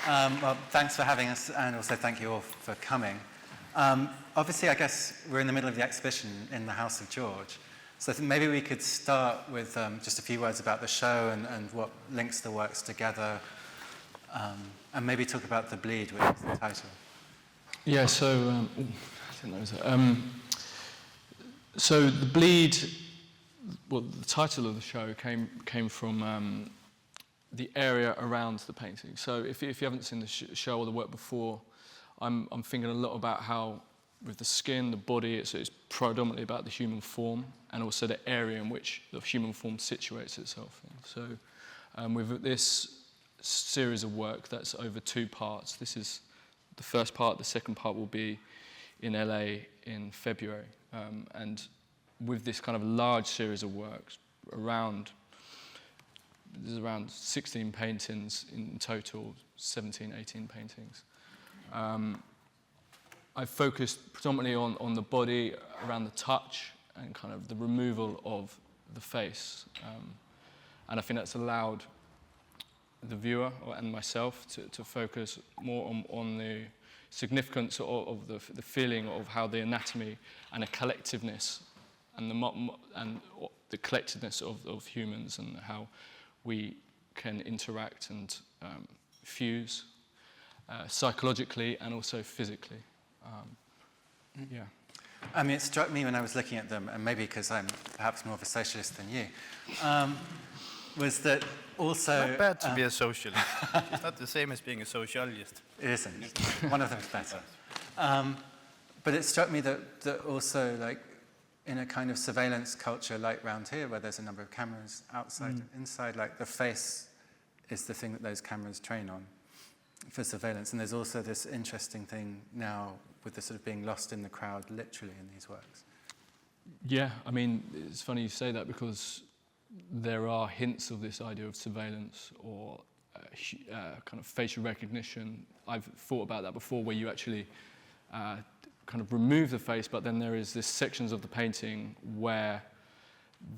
Well, thanks for having us, and also thank you all for coming. Obviously, I guess we're in the middle of the exhibition in the House of George, so I think maybe we could start with just a few words about the show and what links the works together, and maybe talk about The Bleed, which is the title. Yeah, so, I didn't know so The Bleed, well, the title of the show came from the area around the painting. So if you haven't seen the show or the work before, I'm thinking a lot about how with the skin, the body, it's predominantly about the human form and also the area in which the human form situates itself in. So with this series of work that's over 2 parts, this is the first part, the second part will be in LA in February. And with this kind of large series of works, there's around 16 paintings in total, 17, 18 paintings. I focused predominantly on the body, around the touch, and kind of the removal of the face. And I think that's allowed the viewer and myself to focus more on the significance of the feeling of how the anatomy and a collectiveness and the collectiveness of humans and how we can interact and fuse psychologically and also physically. Yeah. I mean, it struck me when I was looking at them, and maybe because I'm perhaps more of a socialist than you, was that also... Not bad to be a socialist. It's not the same as being a sociologist. It isn't. One of them is better. But it struck me that also, like, in a kind of surveillance culture like round here, where there's a number of cameras outside and inside, like the face is the thing that those cameras train on for surveillance. And there's also this interesting thing now with the sort of being lost in the crowd, literally, in these works. Yeah, I mean, it's funny you say that because there are hints of this idea of surveillance or kind of facial recognition. I've thought about that before, where you actually kind of remove the face, but then there is this sections of the painting where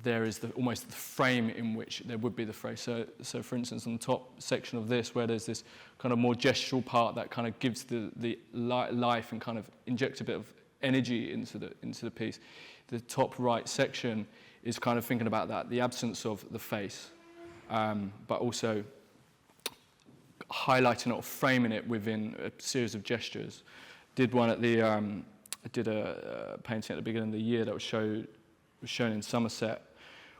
there is almost the frame in which there would be the face. So for instance, on the top section of this, where there's this kind of more gestural part that kind of gives the life and kind of injects a bit of energy into the piece, the top right section is kind of thinking about that, the absence of the face, but also highlighting it or framing it within a series of gestures. Did one at the I did a painting at the beginning of the year that was shown in Somerset,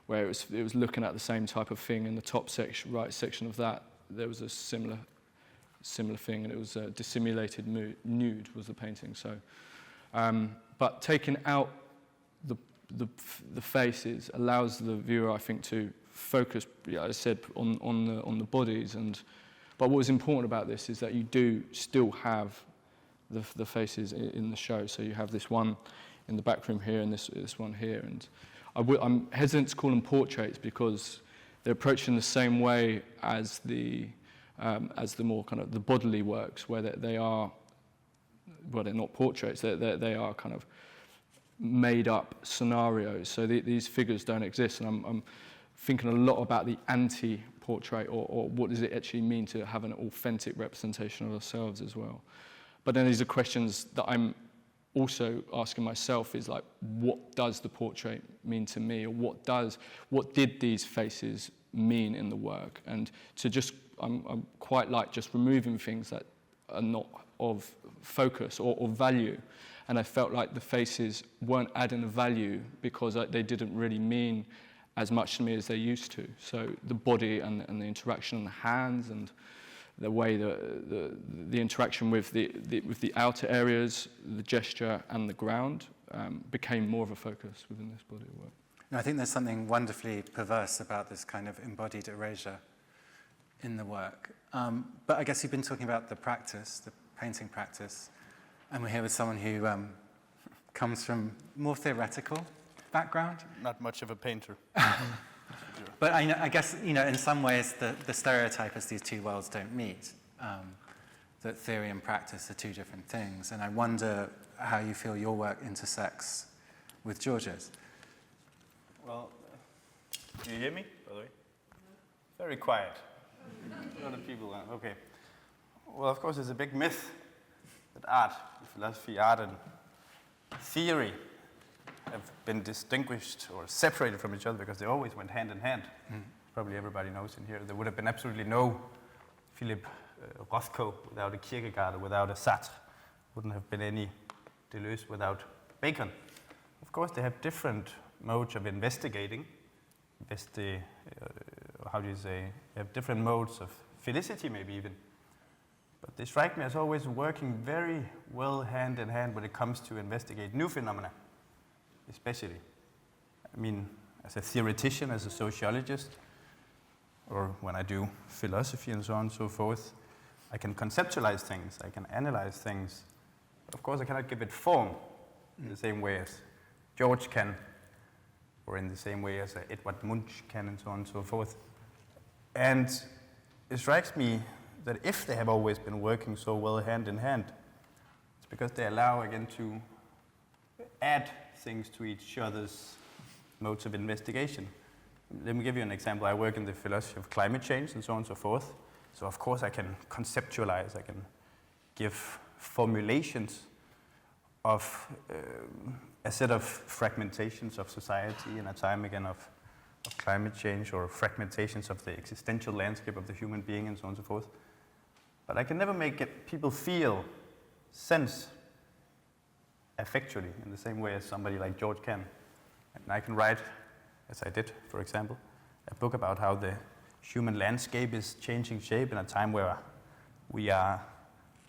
where it was looking at the same type of thing. In the top section, right section of that, there was a similar thing, and it was a dissimulated nude was the painting. So, but taking out the faces allows the viewer, I think, to focus, as I said, on the bodies. But what was important about this is that you do still have the faces in the show. So you have this one in the back room here and this one here. And I'm hesitant to call them portraits because they're approached in the same way as the more kind of the bodily works, where they are, well, they're not portraits. They are kind of made up scenarios. So these figures don't exist. And I'm thinking a lot about the anti-portrait or what does it actually mean to have an authentic representation of ourselves as well. But then these are questions that I'm also asking myself is like, what does the portrait mean to me? Or what did these faces mean in the work? And to just, I'm quite like just removing things that are not of focus or value. And I felt like the faces weren't adding a value because they didn't really mean as much to me as they used to. So the body and the interaction on the hands and the way the interaction with the outer areas, the gesture and the ground became more of a focus within this body of work. No, I think there's something wonderfully perverse about this kind of embodied erasure in the work. But I guess you've been talking about the practice, the painting practice, and we're here with someone who comes from more theoretical background. Not much of a painter. But I guess, in some ways, the stereotype is these two worlds don't meet, that theory and practice are two different things. And I wonder how you feel your work intersects with George's. Well, do you hear me, by the way? Very quiet. A lot of people, okay. Well, of course, it's a big myth that art, philosophy, art, and theory have been distinguished or separated from each other because they always went hand in hand. Probably everybody knows in here. There would have been absolutely no Philip Rothko without a Kierkegaard, without a Sartre. Wouldn't have been any Deleuze without Bacon. Of course, they have different modes of investigating. How do you say? They have different modes of felicity, maybe even. But they strike me as always working very well hand in hand when it comes to investigate new phenomena, especially. I mean, as a theoretician, as a sociologist, or when I do philosophy and so on and so forth, I can conceptualize things, I can analyze things. But of course, I cannot give it form in the same way as George can, or in the same way as Edvard Munch can, and so on and so forth. And it strikes me that if they have always been working so well hand in hand, it's because they allow, again, to add things to each other's modes of investigation. Let me give you an example. I work in the philosophy of climate change and so on and so forth. So of course I can conceptualize, I can give formulations of a set of fragmentations of society in a time again of climate change, or fragmentations of the existential landscape of the human being and so on and so forth. But I can never make people feel sense affectually in the same way as somebody like George can. And I can write, as I did, for example, a book about how the human landscape is changing shape in a time where we are,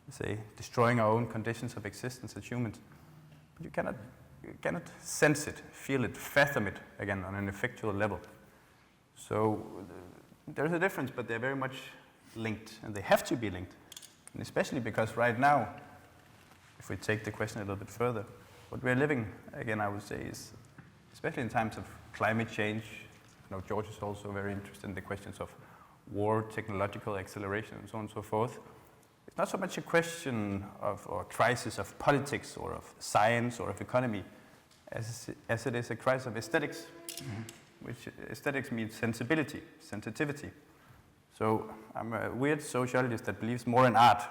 say, destroying our own conditions of existence as humans. But you cannot sense it, feel it, fathom it, again, on an effectual level. So there's a difference, but they're very much linked, and they have to be linked. And especially because right now, if we take the question a little bit further, what we're living, again, I would say, is, especially in times of climate change, George is also very interested in the questions of war, technological acceleration, and so on and so forth. It's not so much a question of, or crisis of politics, or of science, or of economy, as it is a crisis of aesthetics, which aesthetics means sensibility, sensitivity. So I'm a weird sociologist that believes more in art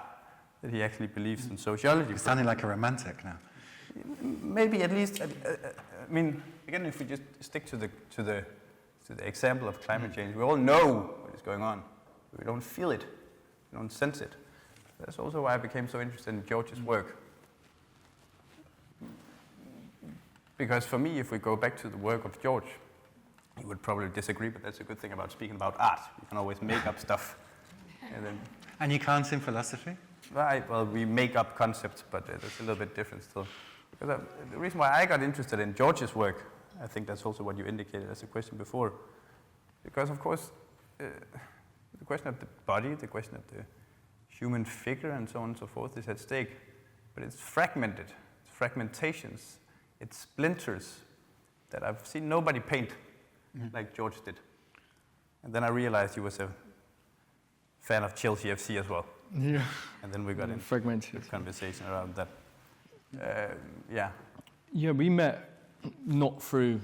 than he actually believes in sociology. You're sounding like a romantic now. Maybe at least. I mean, again, if we just stick to the example of climate change, we all know what is going on. We don't feel it. We don't sense it. That's also why I became so interested in George's work. Because for me, if we go back to the work of George, he would probably disagree, but that's a good thing about speaking about art. You can always make up stuff. And you can't in philosophy? Right, well, we make up concepts, but it's a little bit different still. Because the reason why I got interested in George's work, I think that's also what you indicated as a question before. Because, of course, the question of the body, the question of the human figure, and so on and so forth is at stake. But it's fragmented. It's fragmentations. It's splinters that I've seen nobody paint like George did. And then I realized he was a fan of Chelsea FC as well. Yeah. And then we got into fragmented conversation around that. Yeah, we met not through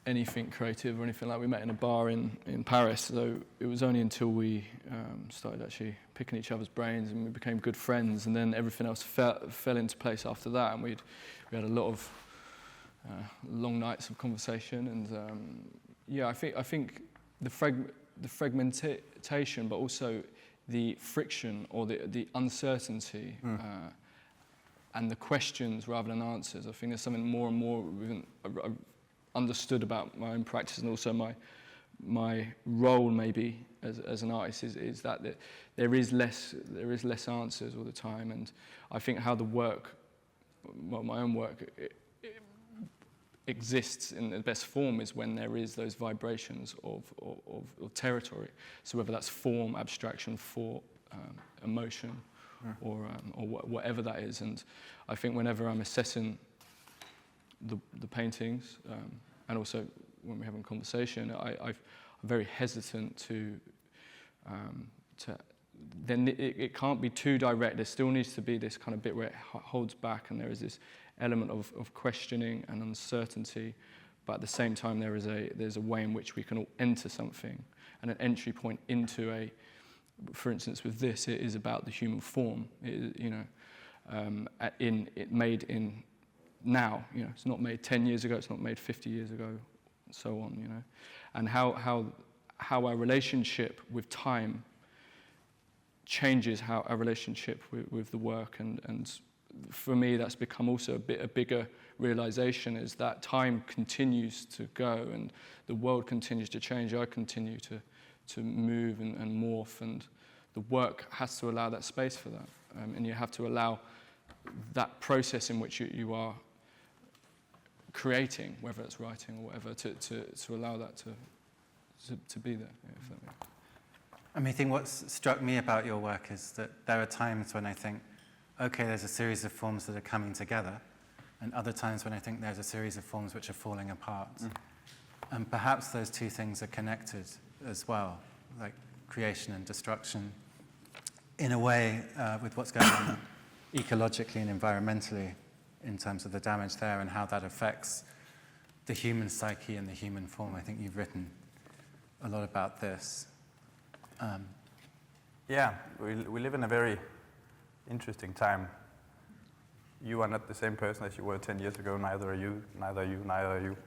anything creative or anything like. We met in a bar in Paris, so it was only until we started actually picking each other's brains and we became good friends, and then everything else fell into place after that, and we had a lot of long nights of conversation, and I think the fragmentation, but also the friction or the uncertainty and the questions rather than answers. I think there's something more and more I've understood about my own practice, and also my role maybe as an artist is that there is less answers all the time, and I think how the work, my own work, it exists in the best form is when there is those vibrations of territory. So whether that's form, abstraction, thought, emotion, or whatever that is. And I think whenever I'm assessing the paintings, and also when we're having a conversation, I'm very hesitant to then it can't be too direct. There still needs to be this kind of bit where it holds back, and there is this element of questioning and uncertainty, but at the same time there's a way in which we can all enter something, and an entry point into for instance, with this, it is about the human form. Made in now. It's not made 10 years ago. It's not made 50 years ago, and so on. And how our relationship with time changes how our relationship with the work, and for me, that's become also a bigger realization, is that time continues to go and the world continues to change. I continue to move and morph, and the work has to allow that space for that. And you have to allow that process in which you are creating, whether it's writing or whatever, to allow that to be there. If that makes sense. I think what's struck me about your work is that there are times when I think, okay, there's a series of forms that are coming together, and other times when I think there's a series of forms which are falling apart. And perhaps those two things are connected as well, like creation and destruction, in a way with what's going on ecologically and environmentally in terms of the damage there and how that affects the human psyche and the human form. I think you've written a lot about this. Yeah, we live in a very interesting time. You are not the same person as you were 10 years ago, neither are you, neither are you, neither are you.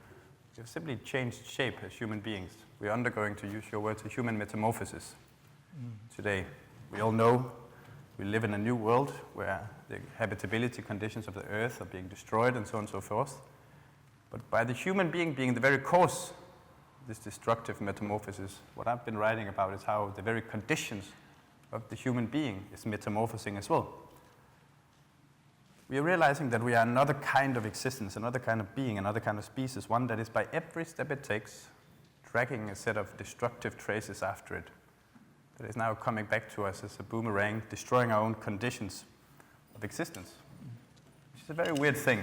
We've simply changed shape as human beings. We're undergoing, to use your words, a human metamorphosis today. We all know we live in a new world where the habitability conditions of the earth are being destroyed and so on and so forth. But by the human being being the very cause of this destructive metamorphosis, what I've been writing about is how the very conditions of the human being is metamorphosing as well. We are realizing that we are another kind of existence, another kind of being, another kind of species, one that is by every step it takes dragging a set of destructive traces after it, that is now coming back to us as a boomerang, destroying our own conditions of existence, which is a very weird thing.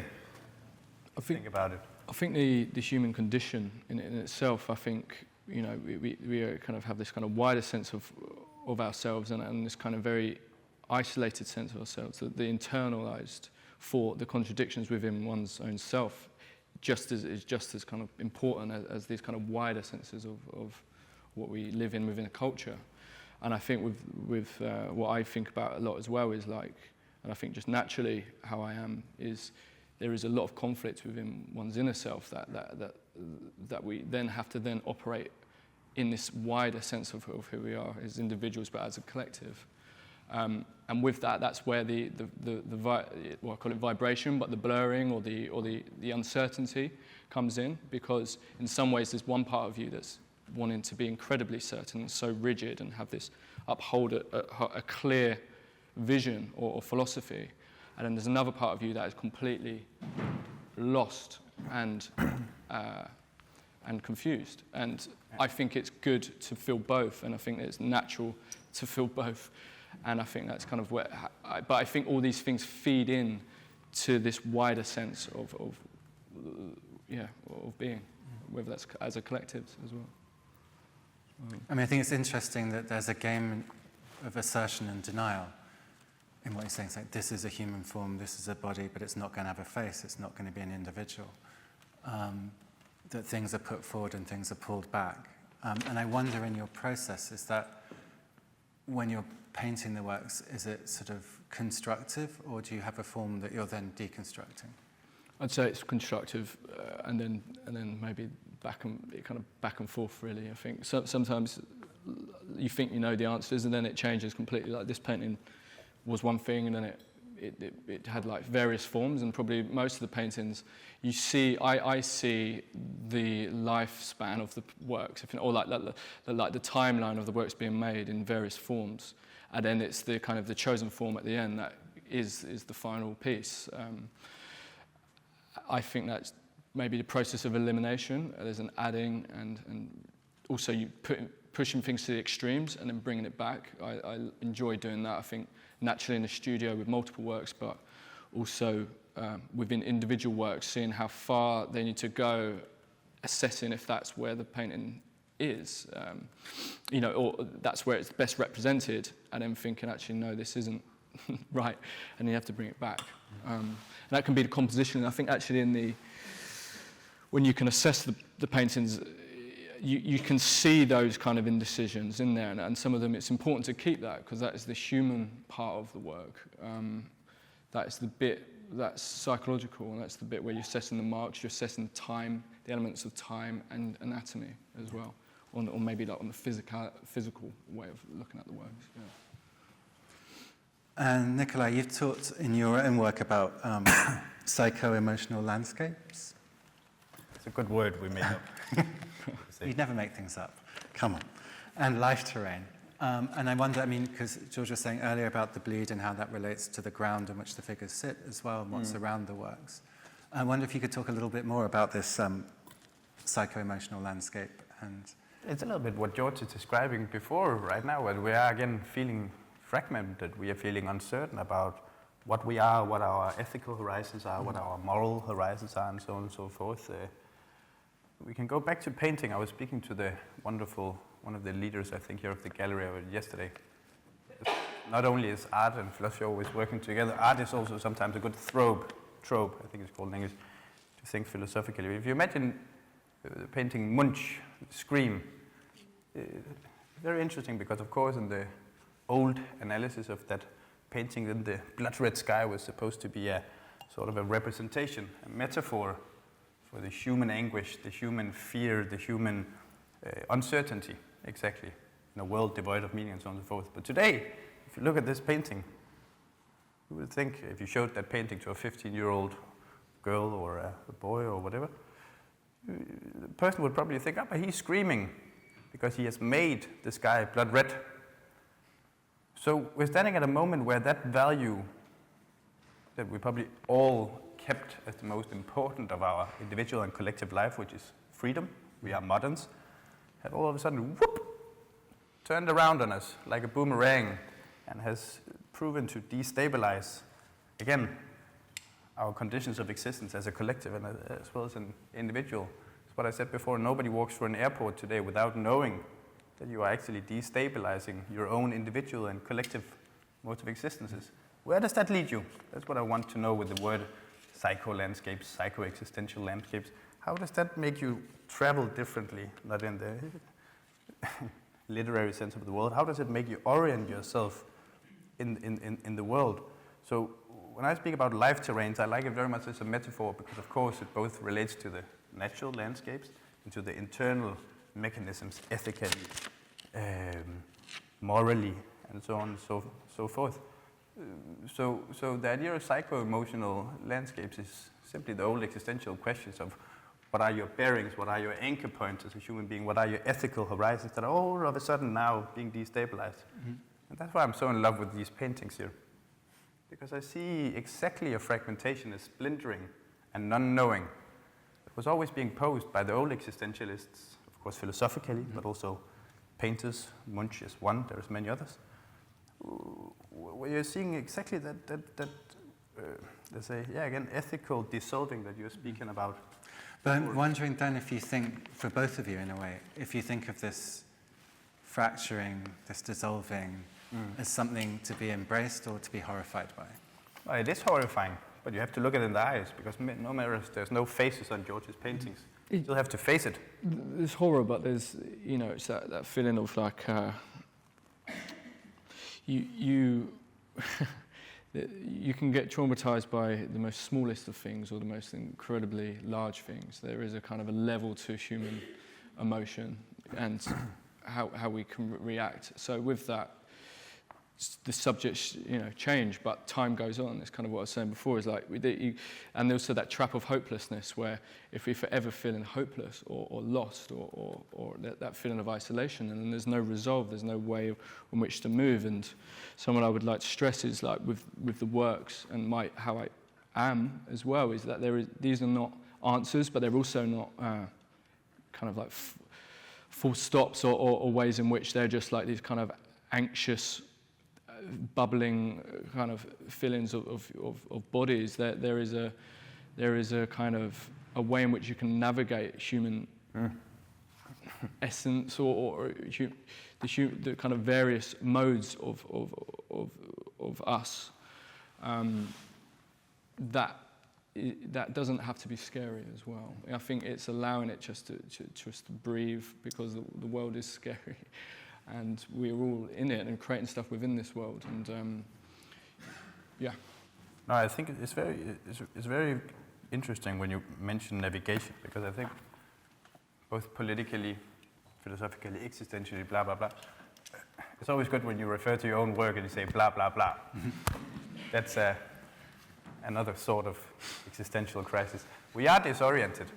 Think about it. I think the human condition in itself, I think, we are kind of have this kind of wider sense of ourselves and this kind of very isolated sense of ourselves, the internalized thought, the contradictions within one's own self, is just as kind of important as these kind of wider senses of what we live in within a culture. And I think with what I think about a lot as well is like, and I think just naturally how I am is there is a lot of conflict within one's inner self that we then have to then operate in this wider sense of who we are as individuals, but as a collective. And with that, that's where the I call it vibration, but the blurring or the uncertainty comes in, because in some ways there's one part of you that's wanting to be incredibly certain and so rigid and have this uphold a clear vision or philosophy, and then there's another part of you that is completely lost and confused. And I think it's good to feel both, and I think it's natural to feel both. And I think that's kind of where, but I think all these things feed in to this wider sense of being, whether that's as a collective as well. I think it's interesting that there's a game of assertion and denial in what you're saying. It's like, this is a human form, this is a body, but it's not going to have a face, it's not going to be an individual. That things are put forward and things are pulled back. And I wonder in your process, is that when you're painting the works, is it sort of constructive, or do you have a form that you're then deconstructing? I'd say it's constructive, and then maybe back and forth. Really, I think sometimes you think you know the answers, and then it changes completely. Like this painting was one thing, and then it had like various forms, and probably most of the paintings you see, I see the lifespan of the works, or like the timeline of the works being made in various forms, and then it's the kind of the chosen form at the end that is the final piece. I think that's maybe the process of elimination. There's an adding and also you pushing things to the extremes and then bringing it back. I enjoy doing that. I think naturally in the studio with multiple works, but also within individual works, seeing how far they need to go, assessing if that's where the painting is, or that's where it's best represented, and then thinking, actually, no, this isn't right, and you have to bring it back. And that can be the composition. And I think actually when you can assess the paintings you can see those kind of indecisions in there, and some of them it's important to keep that because that is the human part of the work. That is the bit that's psychological, and that's the bit where you're assessing the marks, you're assessing time, the elements of time and anatomy as well, or maybe like on the physical way of looking at the works. Yeah. And Nikolaj, you've talked in your own work about psycho-emotional landscapes. It's a good word we made up. You'd never make things up. Come on. And life terrain. And I wonder, I mean, because George was saying earlier about the bleed and how that relates to the ground on which the figures sit as well, and what's around the works. I wonder if you could talk a little bit more about this psycho-emotional landscape. And it's a little bit what George is describing before right now, where we are again feeling fragmented. We are feeling uncertain about what we are, what our ethical horizons are, what our moral horizons are, and so on and so forth. We can go back to painting. I was speaking to the wonderful, one of the leaders, I think, here of the gallery yesterday. Not only is art and philosophy always working together, art is also sometimes a good trope, I think it's called in English, to think philosophically. If you imagine the painting Munch, Scream, very interesting because, of course, in the old analysis of that painting, then the blood red sky was supposed to be a sort of a representation, a metaphor for the human anguish, the human fear, the human uncertainty, exactly, in a world devoid of meaning and so on and so forth. But today, if you look at this painting, you would think, if you showed that painting to a 15-year-old girl or a boy or whatever, the person would probably think, but he's screaming because he has made the sky blood red. So we're standing at a moment where that value that we probably all kept as the most important of our individual and collective life, which is freedom, we are moderns, had all of a sudden, whoop, turned around on us like a boomerang and has proven to destabilize, again, our conditions of existence as a collective and as well as an individual. It's what I said before, nobody walks through an airport today without knowing that you are actually destabilizing your own individual and collective modes of existences. Where does that lead you? That's what I want to know with the word psycho-landscapes, psycho-existential landscapes. How does that make you travel differently, not in the literary sense of the word? How does it make you orient yourself in the world? So when I speak about life terrains, I like it very much as a metaphor because, of course, it both relates to the natural landscapes and to the internal mechanisms, ethically, morally, and so on and so forth. So the idea of psycho-emotional landscapes is simply the old existential questions of what are your bearings, what are your anchor points as a human being, what are your ethical horizons that are all of a sudden now being destabilized. Mm-hmm. And that's why I'm so in love with these paintings here. Because I see exactly a fragmentation, a splintering, and non-knowing that was always being posed by the old existentialists, of course philosophically, but also painters. Munch is one, there's many others. Where you're seeing exactly that let's say, again, ethical dissolving that you're speaking about. But I'm wondering then if you think, for both of you in a way, if you think of this fracturing, this dissolving, as something to be embraced or to be horrified by? Well, it is horrifying, but you have to look at it in the eyes, because no matter there's no faces on George's paintings. You still have to face it. There's horror, but there's, it's that feeling of like, you can get traumatized by the most smallest of things or the most incredibly large things. There is a kind of a level to human emotion and how we can react. So with that, the subjects, change, but time goes on. It's kind of what I was saying before. Is like, and also that trap of hopelessness, where if we're forever feeling hopeless or lost or that feeling of isolation, and then there's no resolve, there's no way on which to move. And someone I would like to stress is like with the works and how I am as well, is that these are not answers, but they're also not kind of like full stops or ways in which they're just like these kind of anxious, bubbling kind of feelings of bodies. There is a kind of a way in which you can navigate human essence or the kind of various modes of us. That that doesn't have to be scary as well. I think it's allowing it just to breathe, because the world is scary, and we're all in it and creating stuff within this world. And yeah. No, I think it's very interesting when you mention navigation, because I think both politically, philosophically, existentially, blah blah blah. It's always good when you refer to your own work and you say blah blah blah. That's another sort of existential crisis. We are disoriented,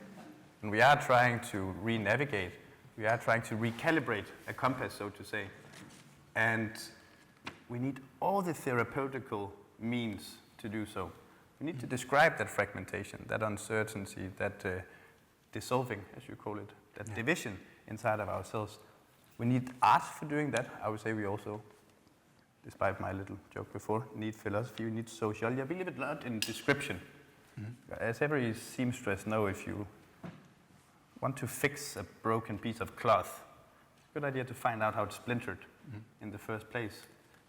and we are trying to re-navigate. We are trying to recalibrate a compass, so to say. And we need all the therapeutical means to do so. We need to describe that fragmentation, that uncertainty, that dissolving, as you call it, that division inside of ourselves. We need art for doing that. I would say we also, despite my little joke before, need philosophy, we need sociology. I believe a lot in description. As every seamstress knows, if you want to fix a broken piece of cloth, it's a good idea to find out how it's splintered in the first place.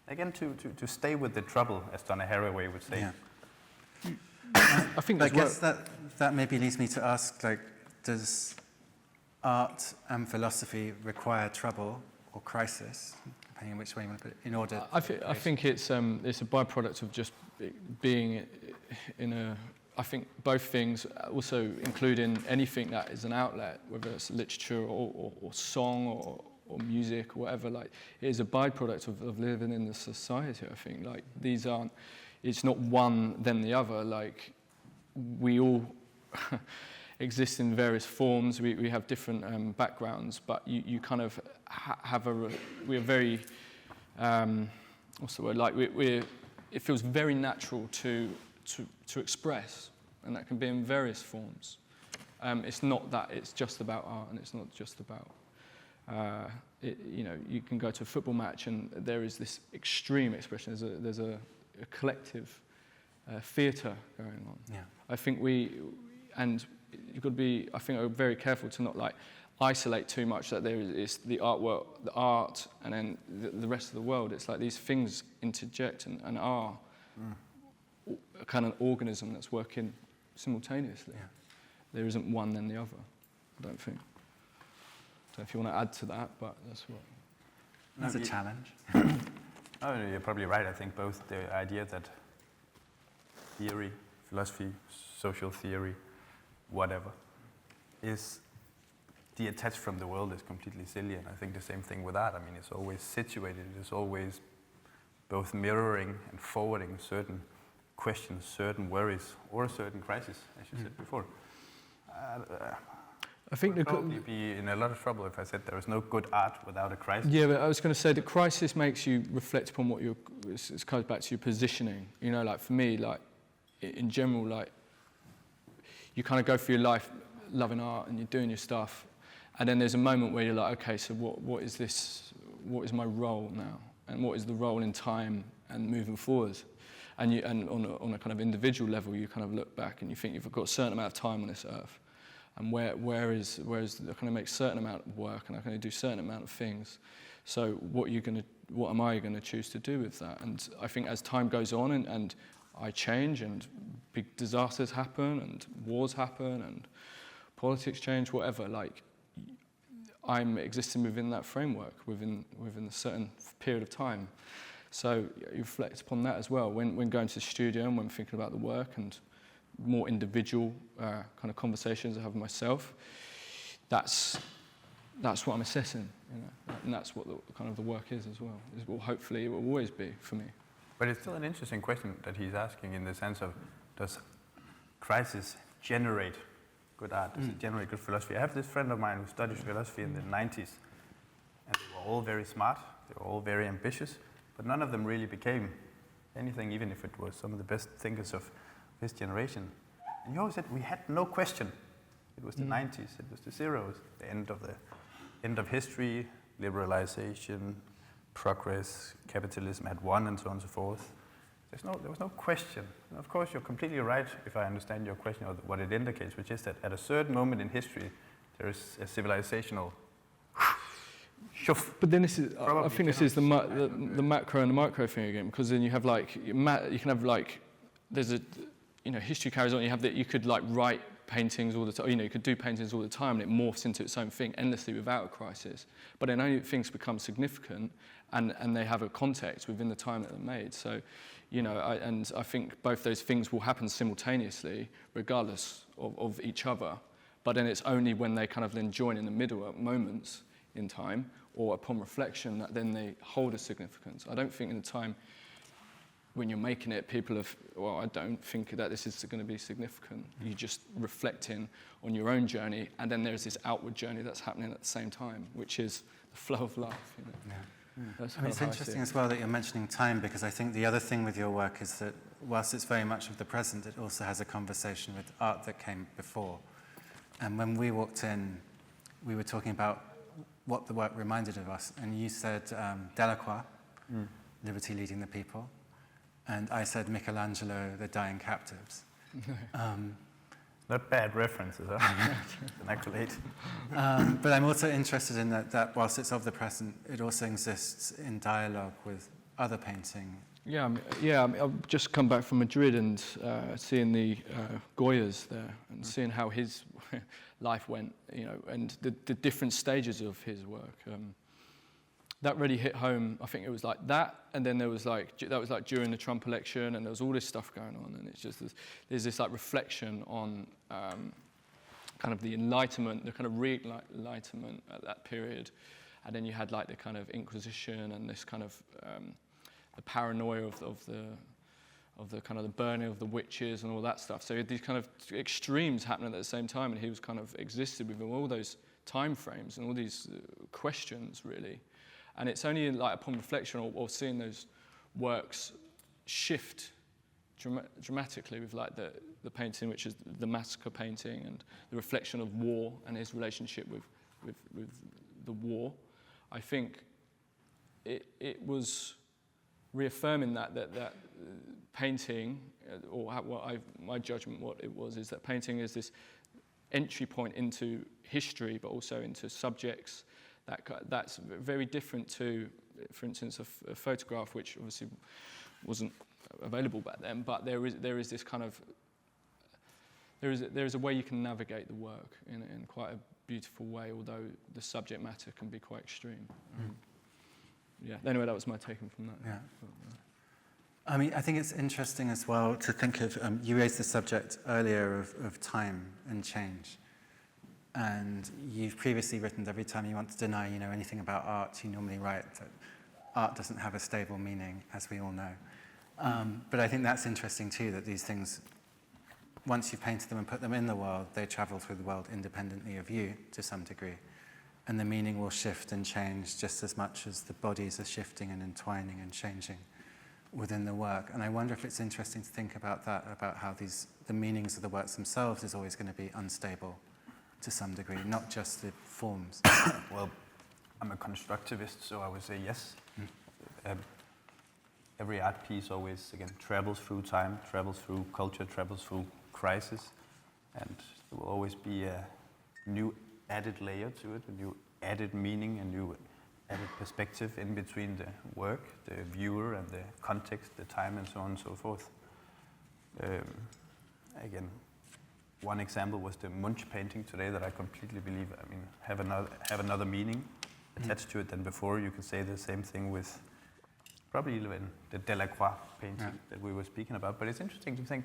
Again, to stay with the trouble, as Donna Haraway would say. Yeah. I think I guess that maybe leads me to ask, like, does art and philosophy require trouble or crisis, depending on which way you want to put it, in order? I think it's a byproduct of just being in a. I think both things, also including anything that is an outlet, whether it's literature or song or music or whatever. Like, it is a byproduct of living in the society. I think, like, these aren't. It's not one then the other. Like, we all exist in various forms. We have different backgrounds, but you kind of have we're very what's the word? Like, it feels very natural to express, and that can be in various forms. It's not that it's just about art, and it's not just about you can go to a football match and there is this extreme expression. There's a collective theatre going on. Yeah. I think you've got to be, I think, very careful to not like isolate too much that there is the artwork, the art, and then the rest of the world. It's like these things interject and are a kind of organism that's working simultaneously. Yeah. There isn't one then the other, I don't think. I don't know if you want to add to that, but that's a challenge. Oh, you're probably right. I think both the idea that theory, philosophy, social theory, whatever, is detached from the world is completely silly, and I think the same thing with art. I mean, it's always situated, it's always both mirroring and forwarding certain questions, certain worries, or a certain crisis, as you said before. I think I'd probably be in a lot of trouble if I said there is no good art without a crisis. Yeah, but I was going to say the crisis makes you reflect upon what it goes back to your positioning. You know, like for me, like in general, like you kind of go through your life loving art and you're doing your stuff, and then there's a moment where you're like, okay, so what is this? What is my role now? And what is the role in time and moving forward? And on a kind of individual level, you kind of look back and you think you've got a certain amount of time on this earth. And where is I can make a certain amount of work and I can do a certain amount of things. So what am I going to choose to do with that? And I think as time goes on and I change and big disasters happen and wars happen and politics change, whatever, like I'm existing within that framework, within a certain period of time. So you reflect upon that as well when going to the studio and when thinking about the work and more individual kind of conversations I have with myself. That's what I'm assessing, you know, and that's what the work is as well. Hopefully, it will always be for me. But it's still an interesting question that he's asking in the sense of, does crisis generate good art? Does it generate good philosophy? I have this friend of mine who studied philosophy in the 90s, and they were all very smart. They were all very ambitious, but none of them really became anything, even if it was some of the best thinkers of his generation. And he always said we had no question. It was the 90s, it was the zeros, the end of history, liberalization, progress, capitalism had won, and so on and so forth. There was no question. And of course, you're completely right if I understand your question or what it indicates, which is that at a certain moment in history, there is a civilizational But then this is, I think this is the macro and the micro thing again, because then you have like, you can have like, there's a history carries on. You have that. You could like write paintings all the time. You could do paintings all the time, and it morphs into its own thing endlessly without a crisis. But then only things become significant, and they have a context within the time that they're made. So, I think both those things will happen simultaneously, regardless of each other. But then it's only when they kind of then join in the middle at moments in time, or upon reflection, that then they hold a significance. I don't think in the time when you're making it, people have, I don't think that this is going to be significant. You're just reflecting on your own journey, and then there's this outward journey that's happening at the same time, which is the flow of life. Yeah. It's interesting as well that you're mentioning time, because I think the other thing with your work is that whilst it's very much of the present, it also has a conversation with art that came before. And when we walked in, we were talking about what the work reminded of us, and you said Delacroix, Liberty Leading the People, and I said Michelangelo, The Dying Captives. Not bad references, huh? An accolade. But I'm also interested in that whilst it's of the present, it also exists in dialogue with other painting. I've just come back from Madrid and seeing the Goyas there and seeing how his life went, and the different stages of his work. That really hit home. I think it was like that, and then that was like during the Trump election, and there was all this stuff going on, and it's just there's this like reflection on kind of the Enlightenment, the kind of re-Enlightenment at that period, and then you had like the kind of Inquisition and this kind of the paranoia of the kind of the burning of the witches and all that stuff. So you had these kind of extremes happening at the same time, and he was kind of existed within all those time frames and all these questions really. And it's only like upon reflection or seeing those works shift dramatically with like the painting, which is the massacre painting, and the reflection of war and his relationship with the war. I think it was reaffirming that painting, or my judgment what it was, is that painting is this entry point into history, but also into subjects. That's very different to, for instance, a photograph, which obviously wasn't available back then. But there is this kind of there is a way you can navigate the work in quite a beautiful way, although the subject matter can be quite extreme. Anyway, that was my take from that. Yeah. I mean, I think it's interesting as well to think of, you raised the subject earlier of time and change. And you've previously written that every time you want to deny, anything about art, you normally write that art doesn't have a stable meaning, as we all know. But I think that's interesting too, that these things, once you've painted them and put them in the world, they travel through the world independently of you to some degree. And the meaning will shift and change just as much as the bodies are shifting and entwining and changing within the work. And I wonder if it's interesting to think about that, about how the meanings of the works themselves is always going to be unstable to some degree, not just the forms. Well, I'm a constructivist, so I would say yes. Every art piece always, again, travels through time, travels through culture, travels through crisis, and there will always be a new added layer to it, a new added meaning, a new added perspective in between the work, the viewer, and the context, the time, and so on and so forth. Again, one example was the Munch painting today that I completely believe, have another meaning attached to it than before. You could say the same thing with probably even the Delacroix painting that we were speaking about. But it's interesting to think,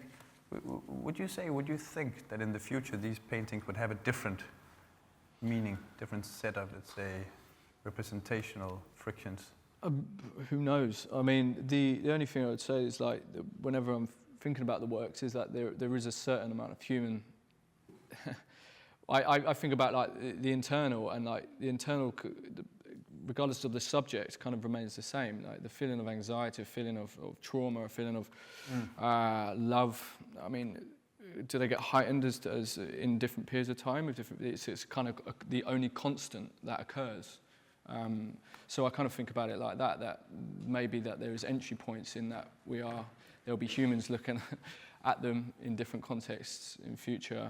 would you think that in the future these paintings would have a different meaning, different set of, let's say, representational frictions? Who knows? I mean, the only thing I would say is like whenever I'm thinking about the works is that there is a certain amount of human. I think about like the internal, and like the internal, regardless of the subject, kind of remains the same. Like the feeling of anxiety, a feeling of trauma, a feeling of love. I mean, do they get heightened as in different periods of time? It's kind of the only constant that occurs. So I kind of think about it like that maybe that there is entry points in that there'll be humans looking at them in different contexts in future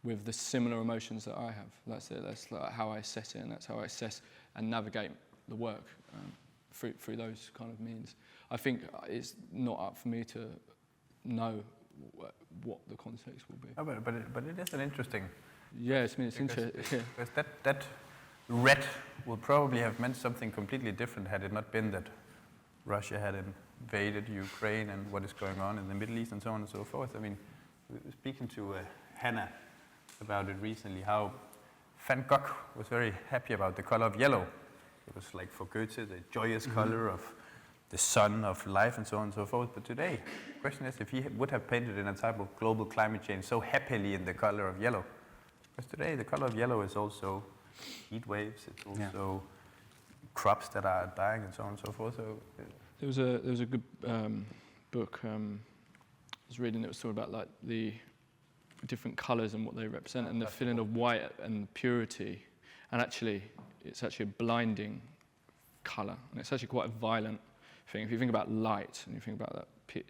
with the similar emotions that I have. That's like how I assess it, and that's how I assess and navigate the work through those kind of means. I think it's not up for me to know what the context will be. Oh, but it is an interesting. Yes, I mean it's interesting. Yeah. Because that red would probably have meant something completely different had it not been that Russia had invaded Ukraine and what is going on in the Middle East and so on and so forth. I mean, we were speaking to Hannah about it recently, how Van Gogh was very happy about the color of yellow. It was like for Goethe, the joyous color of the sun, of life and so on and so forth. But today, the question is if he would have painted in a type of global climate change so happily in the color of yellow. Because today the color of yellow is also heat waves, it's also crops that are dying and so on and so forth. So there was a good book I was reading. It was talking about like the different colours and what they represent, and the feeling of white and purity. And actually, it's actually a blinding colour, and it's actually quite a violent thing. If you think about light and you think about that,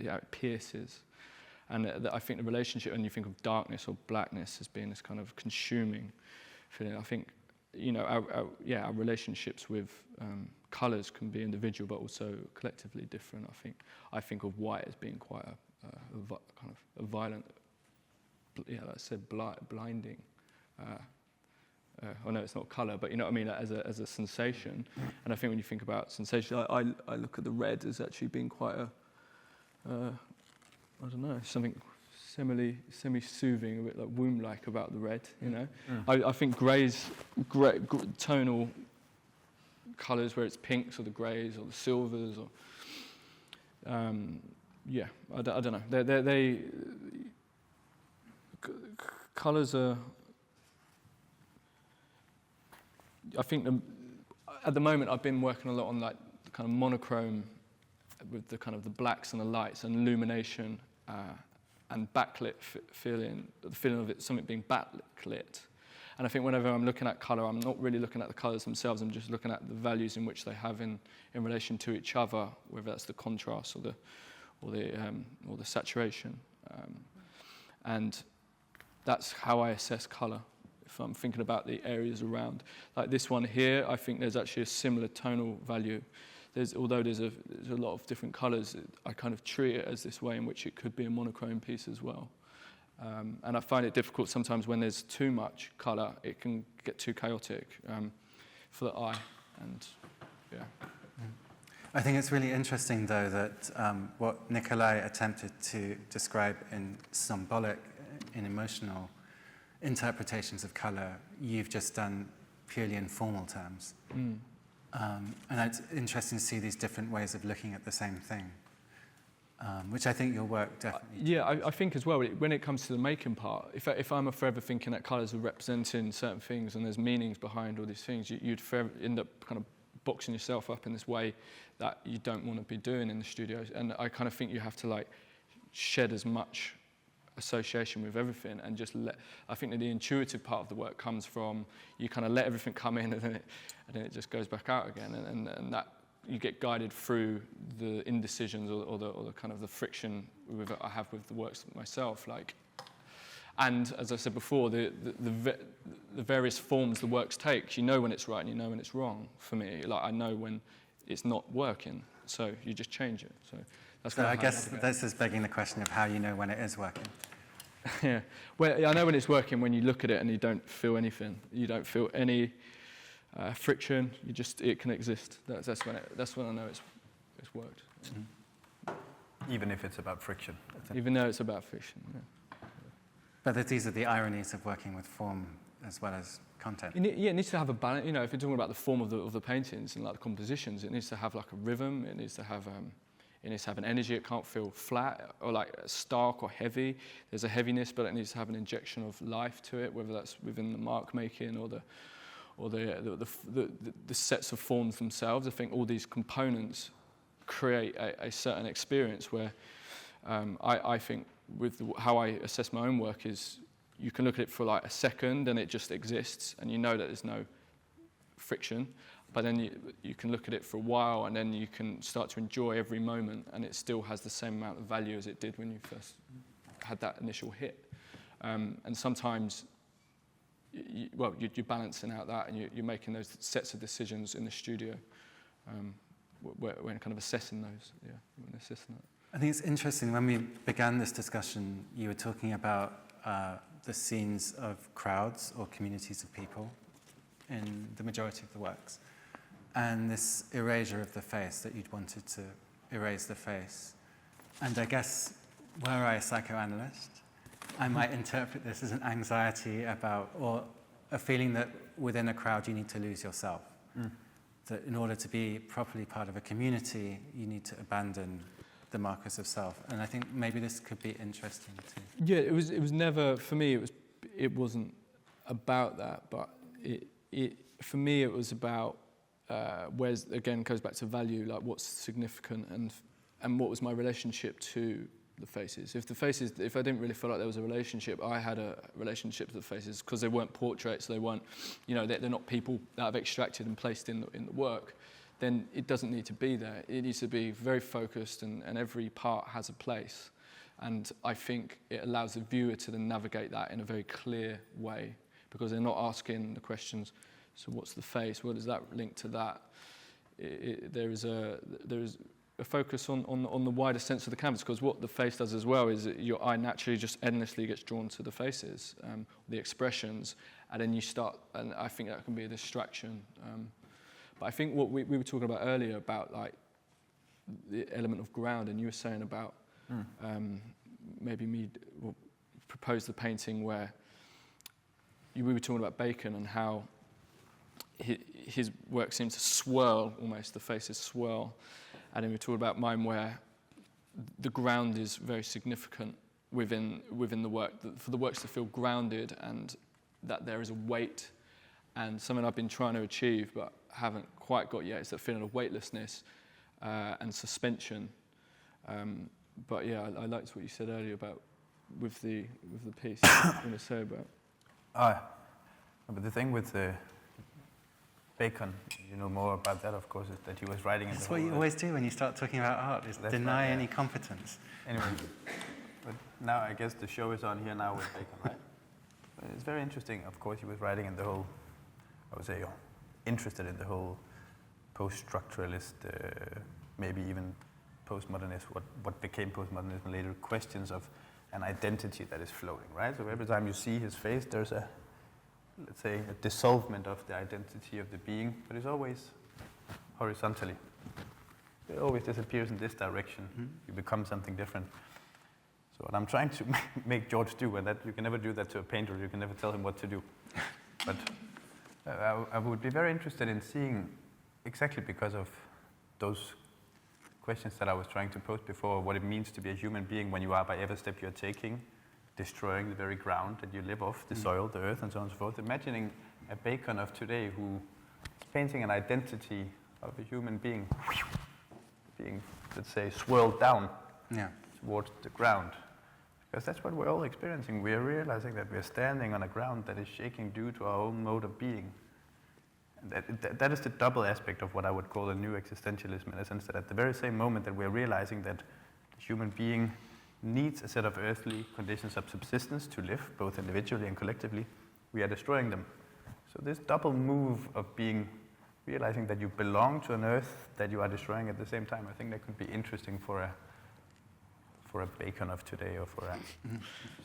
how it pierces, and I think the relationship, and you think of darkness or blackness as being this kind of consuming feeling. I think, you know, our relationships with colours can be individual, but also collectively different. I think of white as being quite kind of a violent, like I said, blinding. Oh no, it's not colour, but you know what I mean, as a sensation. And I think when you think about sensation, I look at the red as actually being quite a, I don't know, something semi-soothing, a bit like womb-like about the red, you know. I think tonal colours, where it's pinks or the greys or the silvers, or I don't know. Colours are. I think at the moment I've been working a lot on like the kind of monochrome with the kind of the blacks and the lights and illumination and backlit feeling, the feeling of it, something being backlit. And I think whenever I'm looking at colour, I'm not really looking at the colours themselves. I'm just looking at the values in which they have in relation to each other, whether that's the contrast or the saturation. And that's how I assess colour. If I'm thinking about the areas around, like this one here, I think there's actually a similar tonal value. Although there's a lot of different colours, I kind of treat it as this way in which it could be a monochrome piece as well. And I find it difficult sometimes when there's too much colour, it can get too chaotic for the eye. And yeah. I think it's really interesting, though, that what Nikolaj attempted to describe in symbolic, in emotional interpretations of colour, you've just done purely in formal terms. And it's interesting to see these different ways of looking at the same thing, which I think your work definitely... I think as well, when it comes to the making part, if I'm forever thinking that colours are representing certain things and there's meanings behind all these things, you'd forever end up kind of boxing yourself up in this way that you don't want to be doing in the studio. And I kind of think you have to like shed as much association with everything and just I think that the intuitive part of the work comes from you kind of let everything come in and then it just goes back out again, and that you get guided through the indecisions or the kind of the friction I have with the works myself, like. And as I said before, the various forms the works take, you know when it's right and you know when it's wrong. For me, like I know when it's not working, so you just change it. So that's. So I guess this is begging the question of how you know when it is working. Yeah, well, I know when it's working when you look at it and you don't feel anything. You don't feel any friction. It can exist. That's when I know it's worked. Even if it's about friction. Even though it's about friction. Yeah. But these are the ironies of working with form as well as content. It needs to have a balance. You know, if you're talking about the form of the paintings and like the compositions, it needs to have like a rhythm. It needs to have an energy. It can't feel flat or like stark or heavy. There's a heaviness, but it needs to have an injection of life to it, whether that's within the mark making or the sets of forms themselves. I think all these components create a certain experience where I think with how I assess my own work is you can look at it for like a second and it just exists and you know that there's no friction, but then you can look at it for a while and then you can start to enjoy every moment and it still has the same amount of value as it did when you first had that initial hit. And sometimes you're balancing out that and you're making those sets of decisions in the studio when kind of assessing those, when assessing that. I think it's interesting, when we began this discussion, you were talking about the scenes of crowds or communities of people in the majority of the works, and this erasure of the face, that you'd wanted to erase the face. And I guess, were I a psychoanalyst, I might interpret this as an anxiety about, or a feeling that within a crowd you need to lose yourself. That in order to be properly part of a community, you need to abandon the markers of self. And I think maybe this could be interesting too. Yeah, it was never, for me, it wasn't about that, but for me it was about where's, again, goes back to value, like what's significant and what was my relationship to the faces. If I didn't really feel like there was a relationship, I had a relationship to the faces because they weren't portraits, they weren't, they're not people that I've extracted and placed in the work, then it doesn't need to be there. It needs to be very focused, and every part has a place. And I think it allows the viewer to then navigate that in a very clear way, because they're not asking the questions, so what's the face? What does that link to that? There is a focus on the wider sense of the canvas, because what the face does as well is that your eye naturally just endlessly gets drawn to the faces, the expressions, and then you start, and I think that can be a distraction. But I think what we were talking about earlier about like the element of ground, and you were saying about maybe me propose the painting where we were talking about Bacon and how his work seemed to swirl almost, the faces swirl. And then we talked about mine where the ground is very significant within the work, for the works to feel grounded and that there is a weight, and something I've been trying to achieve but haven't quite got yet is that feeling of weightlessness and suspension. But yeah, I liked what you said earlier about with the piece. I'm going to say about. But the thing with Bacon, you know more about that, of course, is that he was writing in That's the what you always do when you start talking about art, is deny any competence. Anyway, but now I guess the show is on here now with Bacon, right? But it's very interesting. Of course, he was writing in the whole, I would say, interested in the whole post-structuralist, maybe even postmodernist, what became postmodernism later, questions of an identity that is floating, right? So every time you see his face, there's a, let's say, a dissolvement of the identity of the being, but it's always horizontally. It always disappears in this direction. You become something different. So what I'm trying to make George do, and that you can never do that to a painter, you can never tell him what to do. But I would be very interested in seeing, exactly because of those questions that I was trying to pose before, what it means to be a human being when you are, by every step you're taking, destroying the very ground that you live off, the soil, the earth, and so on and so forth. Imagining a Bacon of today who is painting an identity of a human being being, let's say, swirled down towards the ground. Because that's what we're all experiencing. We're realizing that we're standing on a ground that is shaking due to our own mode of being. And that is the double aspect of what I would call a new existentialism, in the sense that at the very same moment that we're realizing that the human being needs a set of earthly conditions of subsistence to live, both individually and collectively, we are destroying them. So this double move of realizing that you belong to an earth that you are destroying at the same time, I think that could be interesting for a Bacon of today, or for a,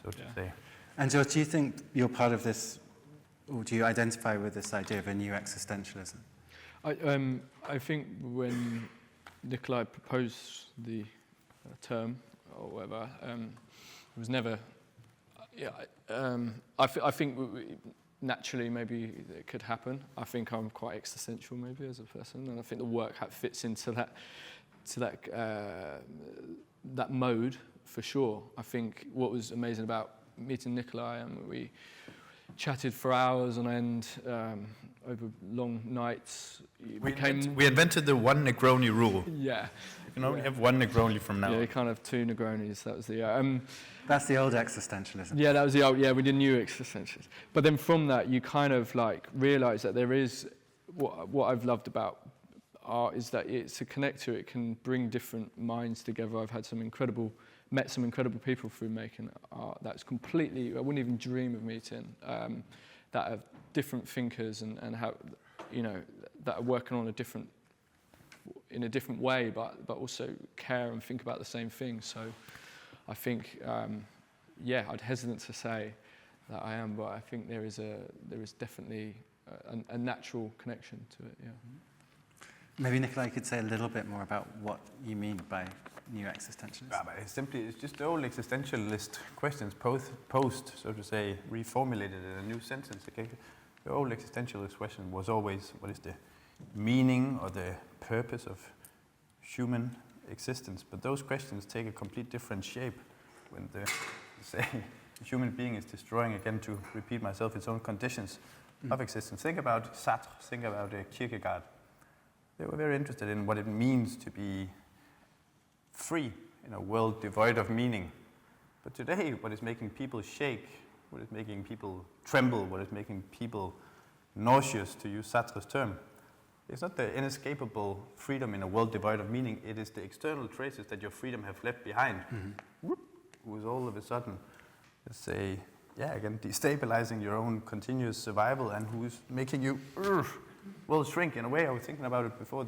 so to say. And George, do you think you're part of this, or do you identify with this idea of a new existentialism? I think when Nikolaj proposed the term, or whatever, it was never, I think naturally maybe it could happen. I think I'm quite existential maybe as a person, and I think the work fits into that mode for sure. I think what was amazing about meeting Nikolaj, and we chatted for hours on end over long nights. We invented the one Negroni rule. Yeah. You can only have one Negroni from now on. Yeah, kind of two Negronis. That was the. That's the old existentialism. Yeah, that was the old. Yeah, we did new existentialism. But then from that, you kind of like realise that there is what I've loved about art is that it's a connector. It can bring different minds together. I've had met some incredible people through making art. That's completely, I wouldn't even dream of meeting, that are different thinkers and how, that are working on in a different way, but also care and think about the same thing. So I think, I'd hesitant to say that I am, but I think there is definitely a natural connection to it. Yeah. Maybe Nikolaj could say a little bit more about what you mean by new existentialism. Yeah, but it's just the old existentialist questions post, so to say, reformulated in a new sentence. Okay? The old existentialist question was always, what is the meaning or the purpose of human existence? But those questions take a complete different shape when the human being is destroying, again, to repeat myself, its own conditions of existence. Think about Sartre, think about Kierkegaard. They were very interested in what it means to be free in a world devoid of meaning. But today, what is making people shake, what is making people tremble, what is making people nauseous, to use Sartre's term, it's not the inescapable freedom in a world devoid of meaning, it is the external traces that your freedom have left behind. Who's all of a sudden, again, destabilizing your own continuous survival, and who's making you shrink. In a way, I was thinking about it before.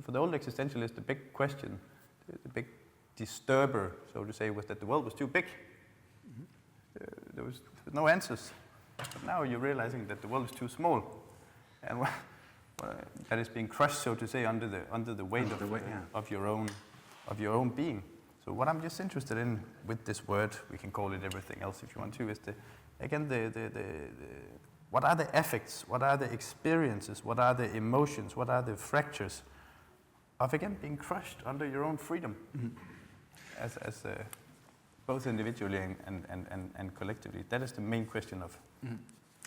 For the old existentialist, the big question, the big disturber, so to say, was that the world was too big. There was no answers. But now you're realizing that the world is too small, and that is being crushed, so to say, under the weight of your own being. So what I'm just interested in with this word, we can call it everything else if you want to, is what are the effects, what are the experiences, what are the emotions, what are the fractures of, again, being crushed under your own freedom, as both individually and collectively. That is the main question of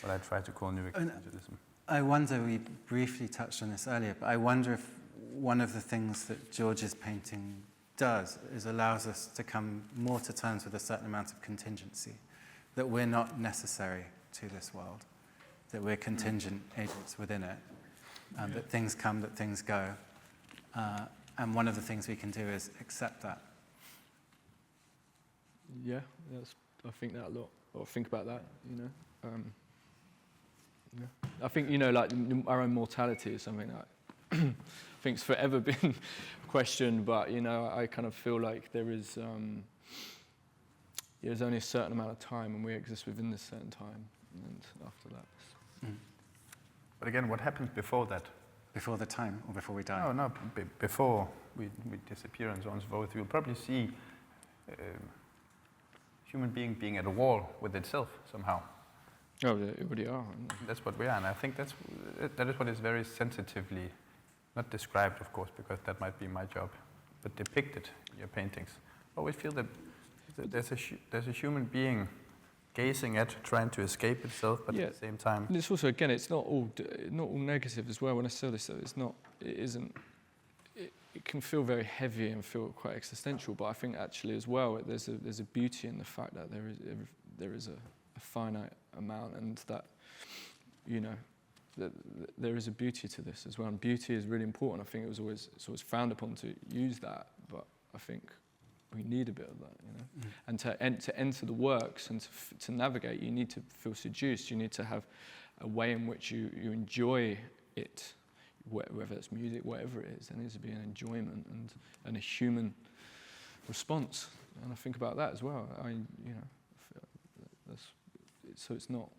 what I try to call new existentialism. I wonder, we briefly touched on this earlier, but I wonder if one of the things that George's painting does is allows us to come more to terms with a certain amount of contingency, that we're not necessary to this world, that we're contingent agents within it, that things come, that things go. And one of the things we can do is accept that. Yeah, I think that a lot, or think about that, I think, like our own mortality is something that I think's forever been questioned, but, I kind of feel like there's only a certain amount of time, and we exist within this certain time, and after that. But again, what happens before that? Before the time, or before we die? No, before we disappear and so on and so forth, you'll probably see human being at a war with itself somehow. Oh, they already are. That's what we are, and I think that is what is very sensitively, not described, of course, because that might be my job, but depicted in your paintings. I always feel that there's a human being gazing at, trying to escape itself, but at the same time. And it's also, again, it's not all negative as well. When I say this, it can feel very heavy and feel quite existential. But I think actually as well, there's a beauty in the fact that there is a finite amount, and that that there is a beauty to this as well. And beauty is really important. I think it's always frowned upon to use that, but I think we need a bit of that, And to enter the works and to navigate, you need to feel seduced. You need to have a way in which you enjoy it, whether it's music, whatever it is. There needs to be an enjoyment and a human response. And I think about that as well. So it's not